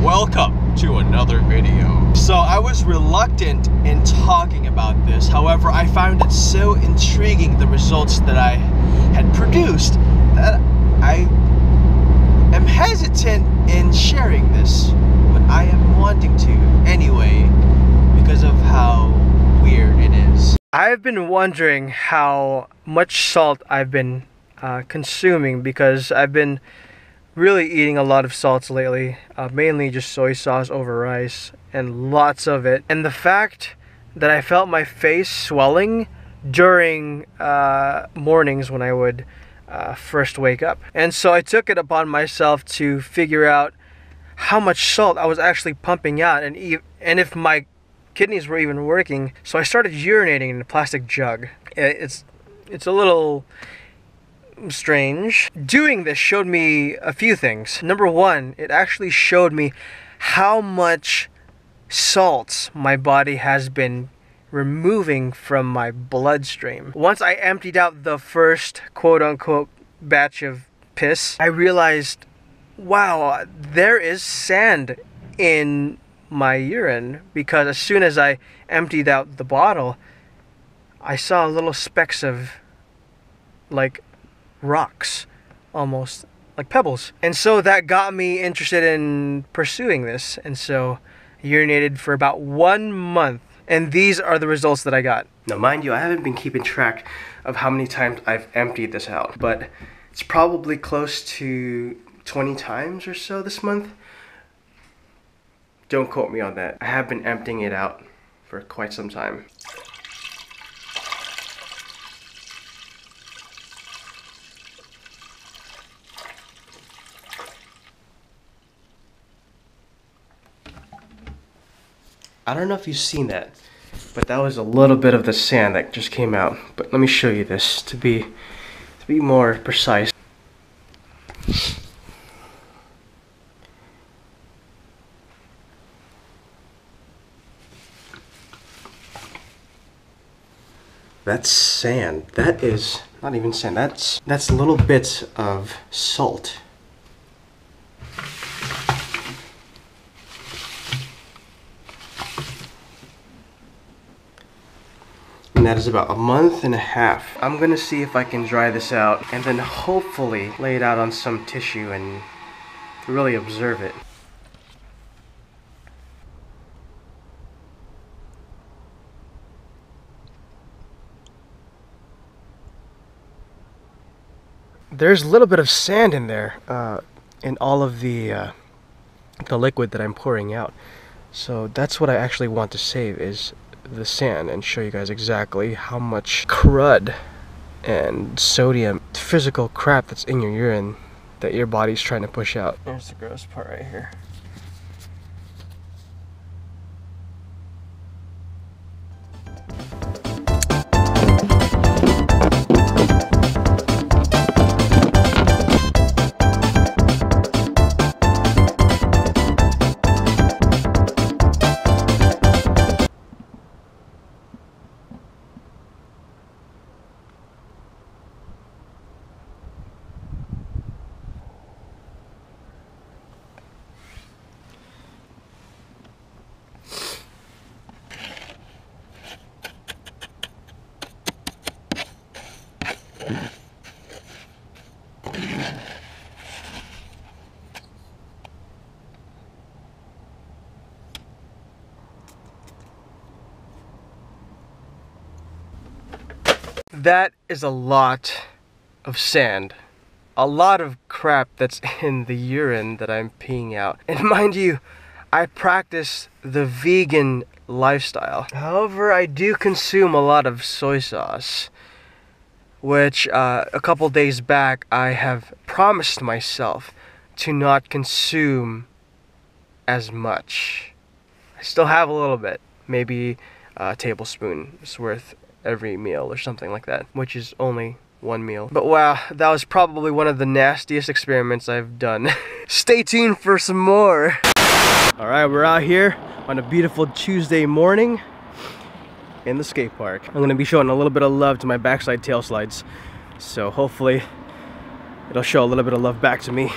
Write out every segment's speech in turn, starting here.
Welcome to another video. So I was reluctant in talking about this. However, I found it so intriguing, the results that I had produced, that I am hesitant in sharing this. But I am wanting to anyway because of how weird it is. I've been wondering how much salt I've been consuming because I've been really eating a lot of salts lately, mainly just soy sauce over rice and lots of it. And the fact that I felt my face swelling during mornings when I would first wake up. And so I took it upon myself to figure out how much salt I was actually pumping out and if my kidneys were even working. So I started urinating in a plastic jug. It's a little strange. Doing this showed me a few things. Number one, it actually showed me how much salt my body has been removing from my bloodstream. Once I emptied out the first quote-unquote batch of piss, I realized, wow, there is sand in my urine, because as soon as I emptied out the bottle, I saw little specks of like rocks, almost like pebbles. And so that got me interested in pursuing this, and so I urinated for about 1 month, and these are the results that I got. Now mind you, I haven't been keeping track of how many times I've emptied this out, but it's probably close to 20 times or so this month. Don't quote me on that. I have been emptying it out for quite some time. I don't know if you've seen that, but that was a little bit of the sand that just came out. But let me show you this to be more precise. That's sand. That is not even sand. That's little bits of salt. And that is about 1.5 months. I'm gonna see if I can dry this out and then hopefully lay it out on some tissue and really observe it. There's a little bit of sand in there, in all of the liquid that I'm pouring out. So that's what I actually want to save, is the sand, and show you guys exactly how much crud and sodium, physical crap that's in your urine that your body's trying to push out. There's the gross part right here. That is a lot of sand. A lot of crap that's in the urine that I'm peeing out. And mind you, I practice the vegan lifestyle. However, I do consume a lot of soy sauce, which a couple days back I have promised myself to not consume as much. I still have a little bit, maybe a tablespoon's worth every meal or something like that, which is only 1 meal. But wow, that was probably one of the nastiest experiments I've done. Stay tuned for some more. All right, we're out here on a beautiful Tuesday morning in the skate park. I'm gonna be showing a little bit of love to my backside tail slides, so hopefully it'll show a little bit of love back to me.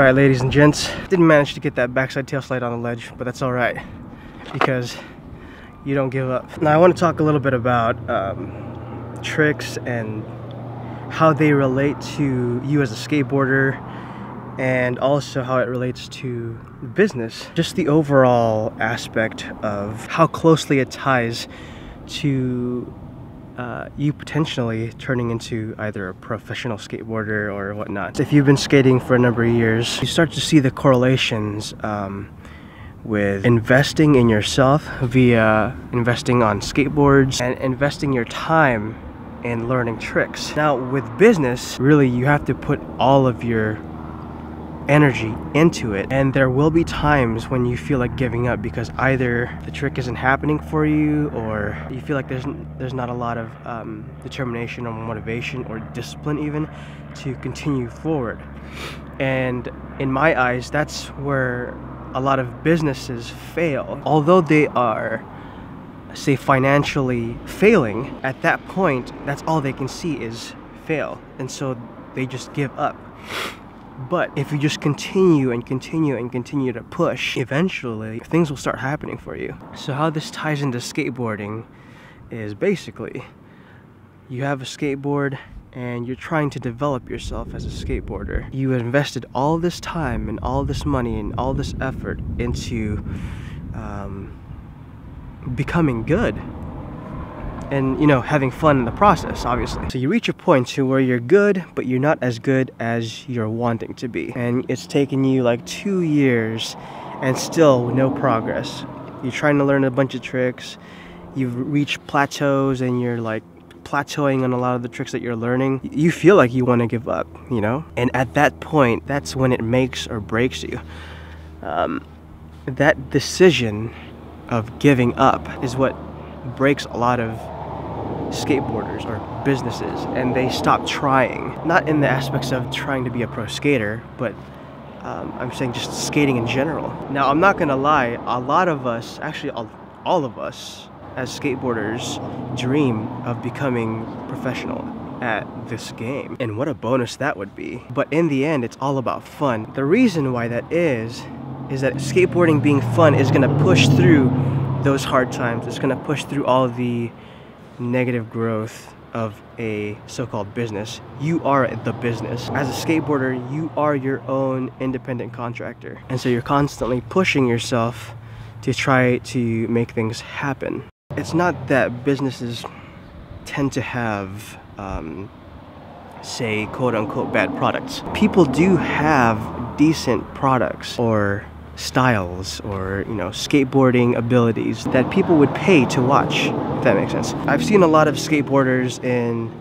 Alright, ladies and gents, didn't manage to get that backside tail slide on the ledge, but that's alright, because you don't give up. Now I want to talk a little bit about tricks and how they relate to you as a skateboarder, and also how it relates to business. Just the overall aspect of how closely it ties to you potentially turning into either a professional skateboarder or whatnot. If you've been skating for a number of years, you start to see the correlations with investing in yourself via investing on skateboards and investing your time in learning tricks. Now with business, really you have to put all of your energy into it, and there will be times when you feel like giving up because either the trick isn't happening for you, or you feel like there's not a lot of determination or motivation or discipline even to continue forward. And in my eyes, that's where a lot of businesses fail. Although they are, say, financially failing, at that point that's all they can see is fail, and so they just give up. But if you just continue and continue and continue to push, eventually things will start happening for you. So how this ties into skateboarding is basically you have a skateboard and you're trying to develop yourself as a skateboarder. You invested all this time and all this money and all this effort into becoming good. And, you know, having fun in the process, obviously. So you reach a point to where you're good, but you're not as good as you're wanting to be. And it's taken you like 2 years and still no progress. You're trying to learn a bunch of tricks. You've reached plateaus and you're like plateauing on a lot of the tricks that you're learning. You feel like you want to give up, you know? And at that point, that's when it makes or breaks you. That decision of giving up is what breaks a lot of skateboarders or businesses, and they stop trying. Not in the aspects of trying to be a pro skater, but I'm saying just skating in general. Now I'm not gonna lie, a lot of us, actually all of us as skateboarders dream of becoming professional at this game, and what a bonus that would be. But in the end, it's all about fun. The reason why that is that skateboarding being fun is gonna push through those hard times. It's gonna push through all the negative growth of a so-called business. You are the business. As a skateboarder, you are your own independent contractor. And so you're constantly pushing yourself to try to make things happen. It's not that businesses tend to have, say, quote-unquote bad products. People do have decent products or styles or, you know, skateboarding abilities that people would pay to watch, if that makes sense. I've seen a lot of skateboarders in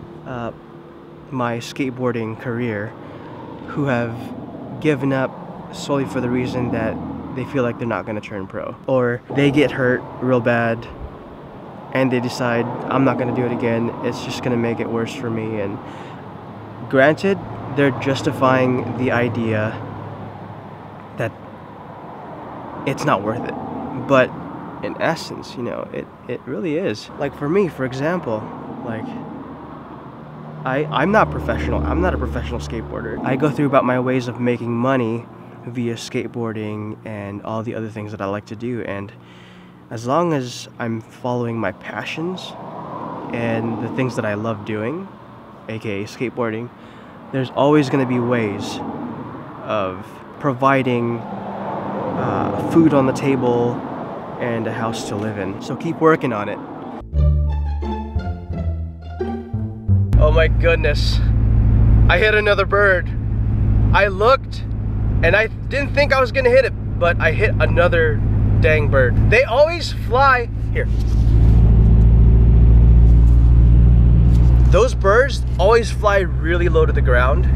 my skateboarding career who have given up solely for the reason that they feel like they're not going to turn pro, or they get hurt real bad and they decide, I'm not going to do it again, it's just going to make it worse for me. And granted, they're justifying the idea that it's not worth it, but in essence, you know, it really is. Like for me, for example, like I'm not professional. I'm not a professional skateboarder. I go through about my ways of making money via skateboarding and all the other things that I like to do, and as long as I'm following my passions and the things that I love doing, aka skateboarding, there's always going to be ways of providing food on the table and a house to live in. So keep working on it. Oh my goodness, I hit another bird. I looked and I didn't think I was gonna hit it, but I hit another dang bird. They always fly here. Those birds always fly really low to the ground,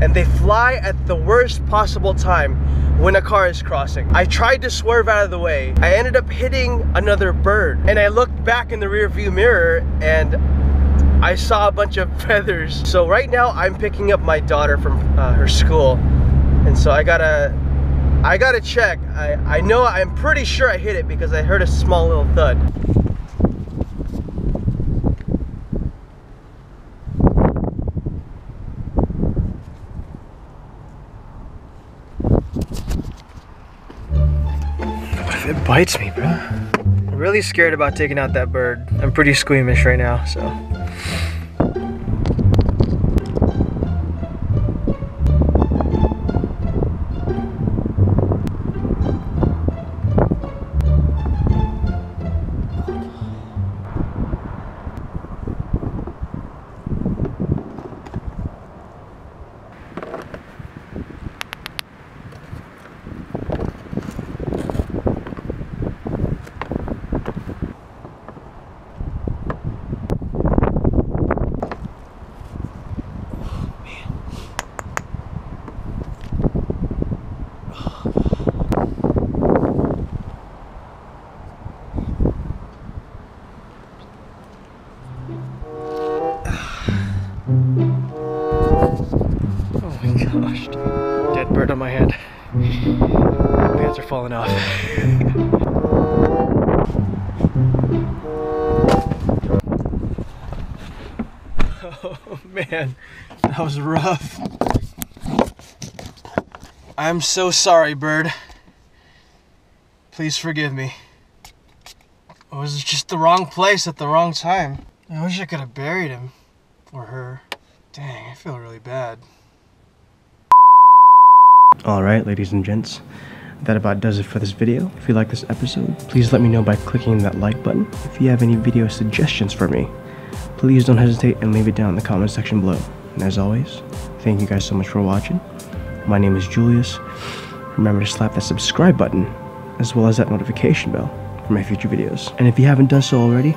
and they fly at the worst possible time when a car is crossing. I tried to swerve out of the way. I ended up hitting another bird, and I looked back in the rear view mirror and I saw a bunch of feathers. So right now I'm picking up my daughter from her school, and so I gotta check. I know, I'm pretty sure I hit it because I heard a small little thud. bites me, bro. I'm really scared about taking out that bird. I'm pretty squeamish right now, so. Gosh, dead bird on my head. Pants are falling off. Oh man, that was rough. I'm so sorry, bird. Please forgive me. I was just the wrong place at the wrong time. I wish I could have buried him. Or her. Dang, I feel really bad. Alright, ladies and gents, that about does it for this video. If you like this episode, please let me know by clicking that like button. If you have any video suggestions for me, please don't hesitate and leave it down in the comment section below. And as always, thank you guys so much for watching. My name is Julius. Remember to slap that subscribe button, as well as that notification bell for my future videos. And if you haven't done so already,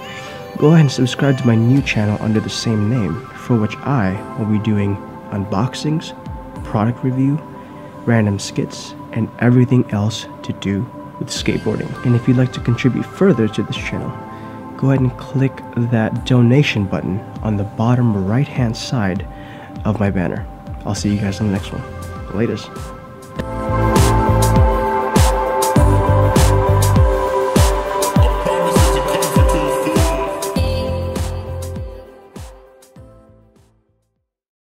go ahead and subscribe to my new channel under the same name, for which I will be doing unboxings, product review, random skits, and everything else to do with skateboarding. And if you'd like to contribute further to this channel, go ahead and click that donation button on the bottom right hand side of my banner. I'll see you guys on the next one. Latest.